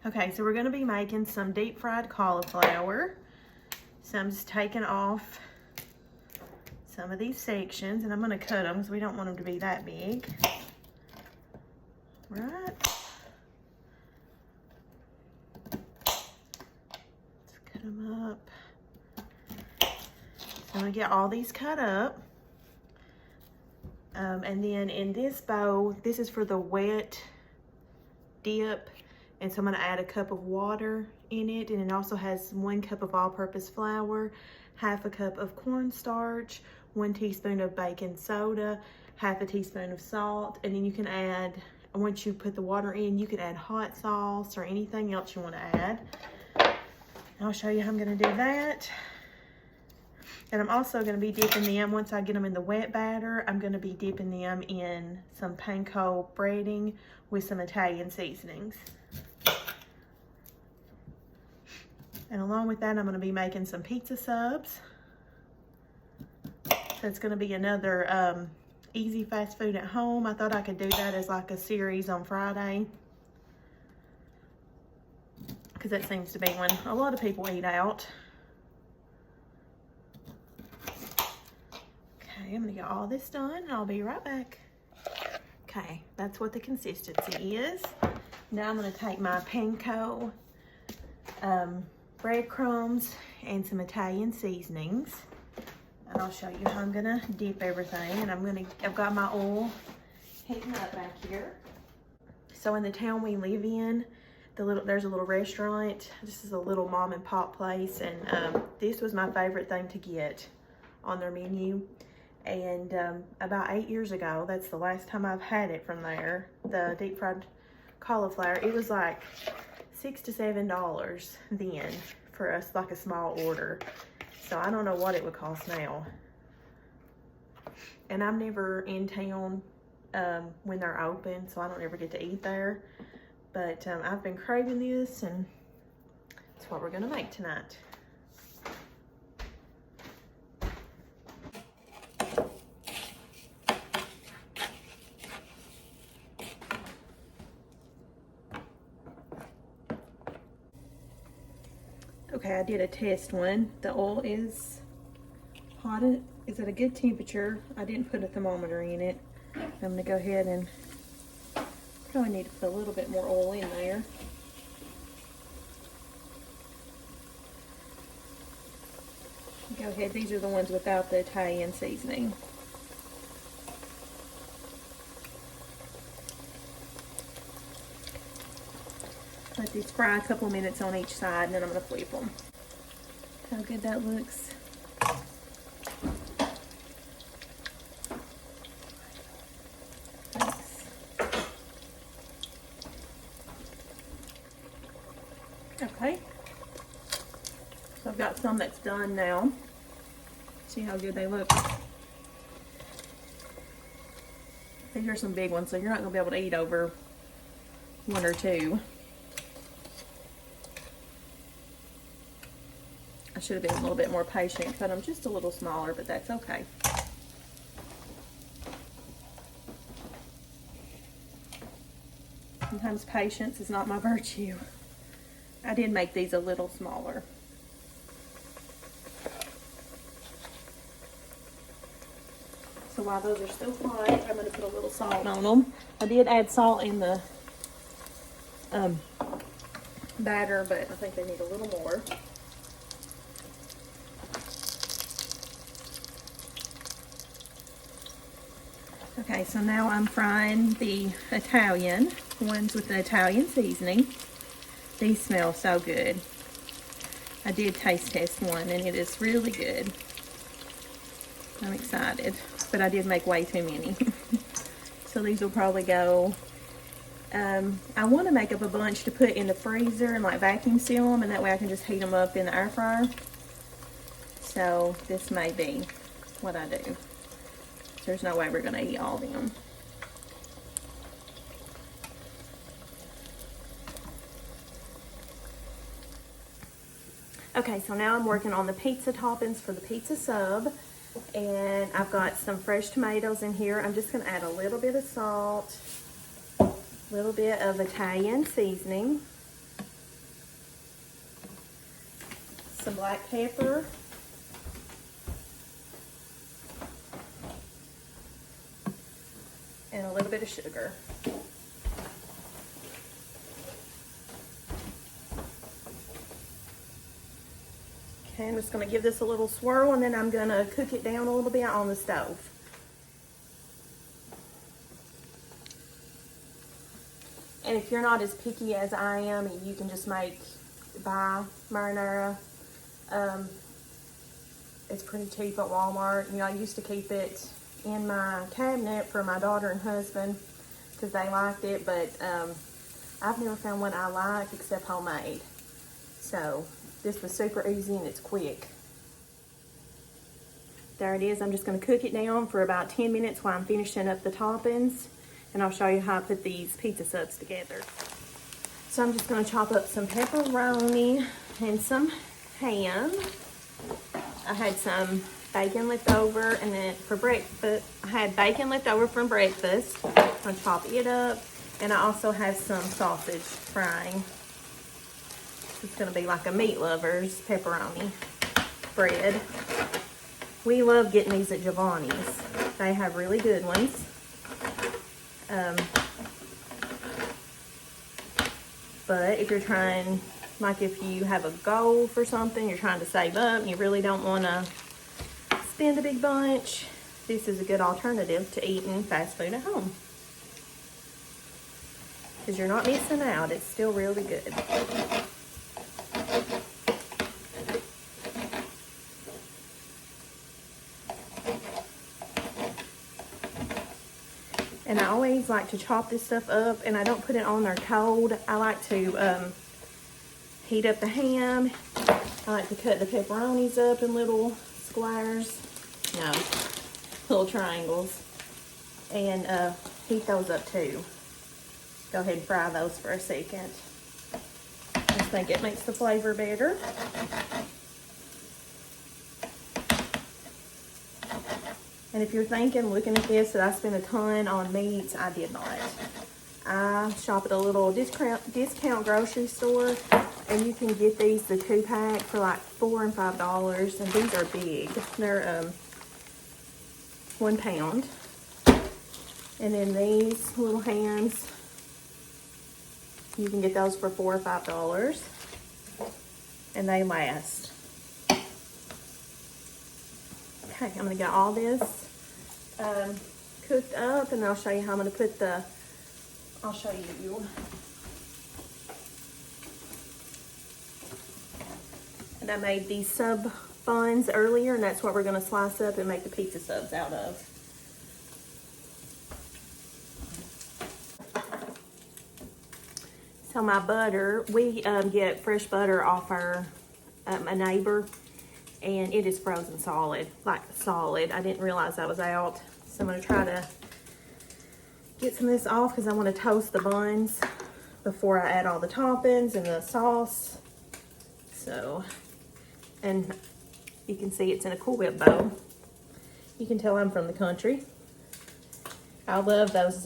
Okay, so we're gonna be making some deep fried cauliflower. So I'm just taking off some of these sections and I'm gonna cut them because we don't want them to be that big. Right. Let's cut them up. So I'm gonna get all these cut up. And then in this bowl, this is for the wet dip. And so I'm gonna add a cup of water in it. And it also has 1 cup of all-purpose flour, half a cup of cornstarch, 1 teaspoon of baking soda, half a teaspoon of salt. And then you can add, once you put the water in, you can add hot sauce or anything else you wanna add. I'll show you how I'm gonna do that. And I'm also gonna be dipping them, once I get them in the wet batter, I'm gonna be dipping them in some panko breading with some Italian seasonings. And along with that, I'm gonna be making some pizza subs. So it's gonna be another easy fast food at home. I thought I could do that as like a series on Friday, because that seems to be when a lot of people eat out. Okay, I'm gonna get all this done. I'll be right back. Okay, that's what the consistency is. Now I'm gonna take my panko breadcrumbs and some Italian seasonings, and I'll show you how I'm gonna dip everything. And I've got my oil heating up back here. So in the town we live in, there's a little restaurant. This is a little mom and pop place, and this was my favorite thing to get on their menu. And about 8 years ago, that's the last time I've had it from there, the deep fried cauliflower. It was like $6 to $7 then for us, like a small order. So I don't know what it would cost now. And I'm never in town when they're open, so I don't ever get to eat there. But I've been craving this, and it's what we're gonna make tonight. Okay, I did a test one. The oil is hot, is at a good temperature. I didn't put a thermometer in it. I'm gonna go ahead and probably need to put a little bit more oil in there. Go ahead, these are the ones without the Italian seasoning. Let these fry a couple minutes on each side, and then I'm going to flip them. How good that looks. Thanks. Okay. So I've got some that's done now. See how good they look. These are some big ones, so you're not going to be able to eat over 1 or 2. I should have been a little bit more patient, cut them just a little smaller, but that's okay. Sometimes patience is not my virtue. I did make these a little smaller. So while those are still hot, I'm going to put a little salt on them. I did add salt in the batter, but I think they need a little more. Okay, so now I'm frying the Italian ones with the Italian seasoning. These smell so good. I did taste test one, and it is really good. I'm excited, but I did make way too many. So these will probably go, I want to make up a bunch to put in the freezer and like vacuum seal them, and that way I can just heat them up in the air fryer. So this may be what I do. There's no way we're going to eat all of them. Okay, so now I'm working on the pizza toppings for the pizza sub. And I've got some fresh tomatoes in here. I'm just going to add a little bit of salt, a little bit of Italian seasoning. some black pepper, and a little bit of sugar. Okay, I'm just going to give this a little swirl, and then I'm going to cook it down a little bit on the stove. And if you're not as picky as I am, you can just buy marinara. It's pretty cheap at Walmart. You know, I used to keep it in my cabinet for my daughter and husband because they liked it, but I've never found one I like except homemade. So this was super easy and it's quick. There it is. I'm just going to cook it down for about 10 minutes while I'm finishing up the toppings, and I'll show you how I put these pizza subs together. So I'm just going to chop up some pepperoni and some ham. I had some bacon left over, and then for breakfast, I had bacon left over from breakfast. I'm going to chop it up, and I also have some sausage frying. It's going to be like a meat lover's pepperoni bread. We love getting these at Giovanni's. They have really good ones. But if you're trying, like if you have a goal for something, you're trying to save up and you really don't want to spend a big bunch, this is a good alternative to eating fast food at home. Because you're not missing out. It's still really good. And I always like to chop this stuff up, and I don't put it on there cold. I like to heat up the ham. I like to cut the pepperonis up in little squares. No, little triangles. And heat those up too. Go ahead and fry those for a second. I just think it makes the flavor better. And if you're thinking, looking at this, that I spent a ton on meats, I did not. I shop at a little discount grocery store, and you can get these, the 2-pack, for like $4 and $5, and these are big. They're 1 pound. And then these little hams, you can get those for $4 or $5, and they last. Okay, I'm gonna get all this cooked up, and I'll show you how I'm gonna put I'll show you. And I made these sub buns earlier, and that's what we're gonna slice up and make the pizza subs out of. So my butter, we get fresh butter off our a neighbor, and it is frozen solid, like solid. I didn't realize that was out, so I'm gonna try to get some of this off because I want to toast the buns before I add all the toppings and the sauce. So, and you can see it's in a Cool Whip bowl. You can tell I'm from the country. I love those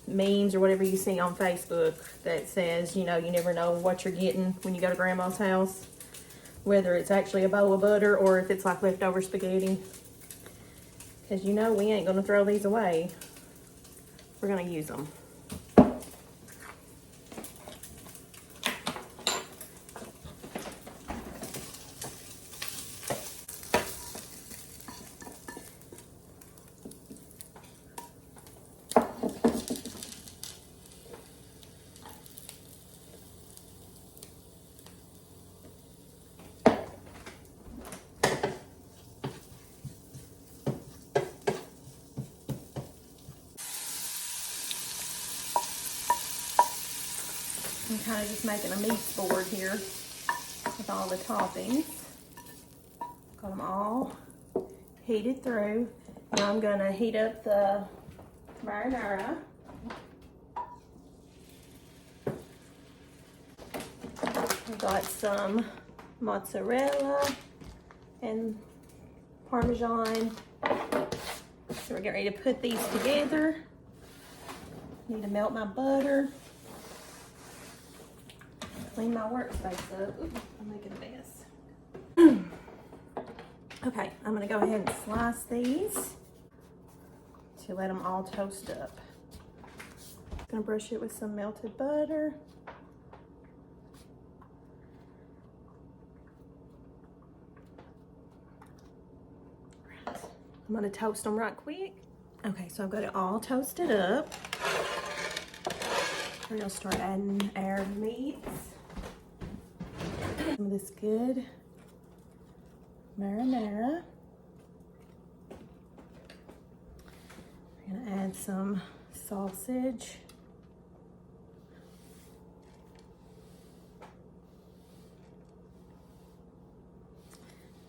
memes or whatever you see on Facebook that says, you know, you never know what you're getting when you go to grandma's house, whether it's actually a bowl of butter or if it's like leftover spaghetti. Because you know we ain't going to throw these away. We're going to use them. I'm kind of just making a meat board here with all the toppings. Got them all heated through. Now I'm going to heat up the marinara. I've got some mozzarella and Parmesan. So we're getting ready to put these together. Need to melt my butter. Clean my workspace up. Ooh, I'm making a mess. Okay, I'm gonna go ahead and slice these to let them all toast up. Gonna brush it with some melted butter. Right. I'm gonna toast them right quick. Okay, so I've got it all toasted up. We're gonna start adding our meats. Some of this good marinara. We're gonna add some sausage.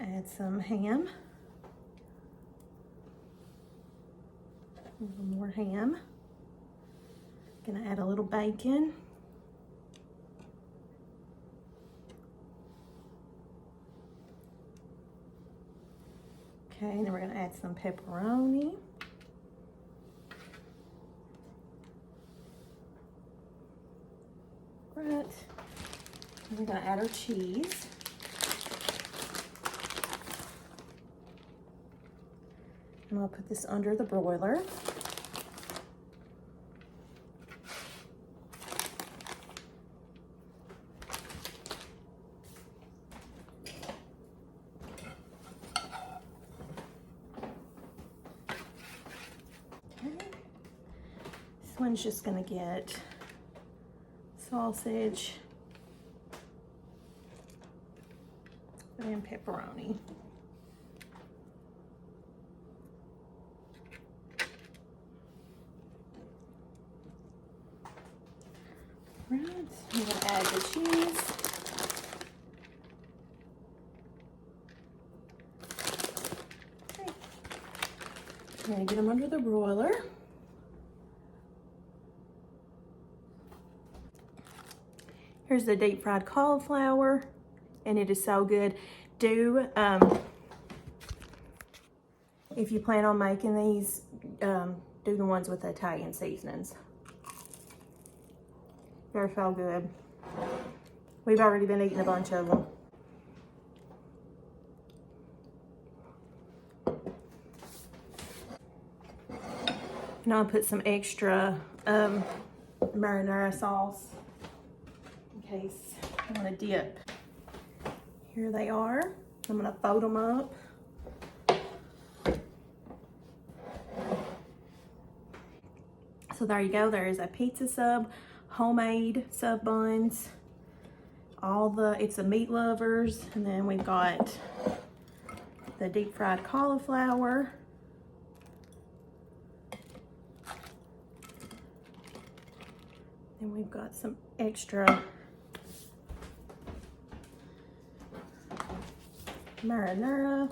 Add some ham. A little more ham. Gonna add a little bacon. Okay, and then we're gonna add some pepperoni. Right. And we're gonna add our cheese. I'm gonna put this under the broiler. This one's just gonna get sausage and pepperoni. Right, I'm gonna add the cheese. Okay. I'm gonna get them under the broiler. Here's the deep fried cauliflower, and it is so good. If you plan on making these, do the ones with the Italian seasonings. They're so good. We've already been eating a bunch of them. Now I'll put some extra marinara sauce in case I want to dip. Here they are. I'm gonna fold them up. So there you go. There is a pizza sub, homemade sub buns. It's the meat lovers, and then we've got the deep fried cauliflower. And we've got some extra marinara.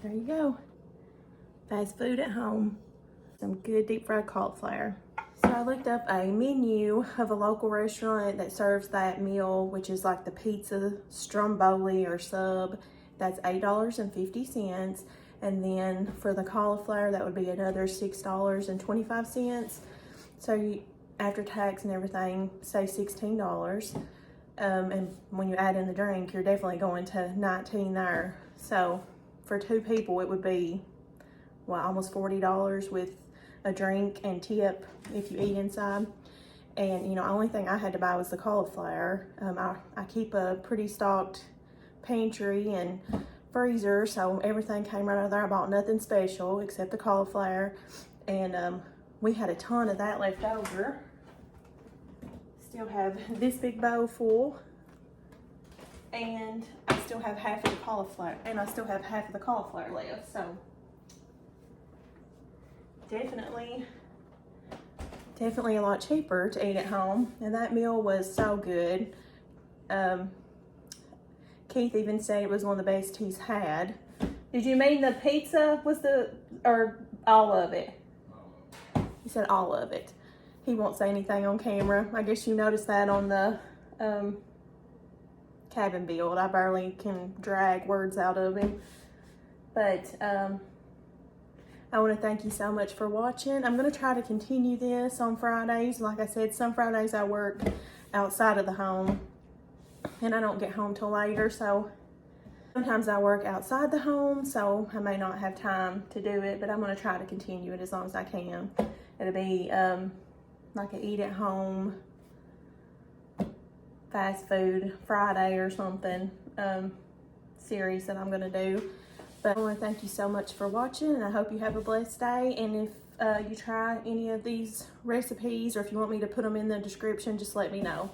There you go. Fast food at home. Some good deep fried cauliflower. So I looked up a menu of a local restaurant that serves that meal, which is like the pizza stromboli or sub. That's $8.50. And then for the cauliflower, that would be another $6.25. So after tax and everything, say $16. And when you add in the drink, you're definitely going to $19 there. So for two people, it would be, well, almost $40 with a drink and tip if you eat inside. And, you know, only thing I had to buy was the cauliflower. I keep a pretty stocked pantry and freezer, so everything came right out of there. I bought nothing special except the cauliflower. And we had a ton of that left over. Still have this big bowl full. And I still have half of the cauliflower. And I still have half of the cauliflower left, so definitely a lot cheaper to eat at home. And that meal was so good. Keith even said it was one of the best he's had. Did you mean the pizza was or all of it? He said all of it. He won't say anything on camera. I guess you noticed that on the cabin build. I barely can drag words out of him. But I want to thank you so much for watching. I'm going to try to continue this on Fridays. Like I said, some Fridays I work outside of the home. and I don't get home till later, so sometimes I work outside the home, so I may not have time to do it, but I'm gonna try to continue it as long as I can. It'll be like an eat at home fast food Friday or something series that I'm gonna do. But I want to thank you so much for watching, and I hope you have a blessed day. And if you try any of these recipes, or if you want me to put them in the description, just let me know.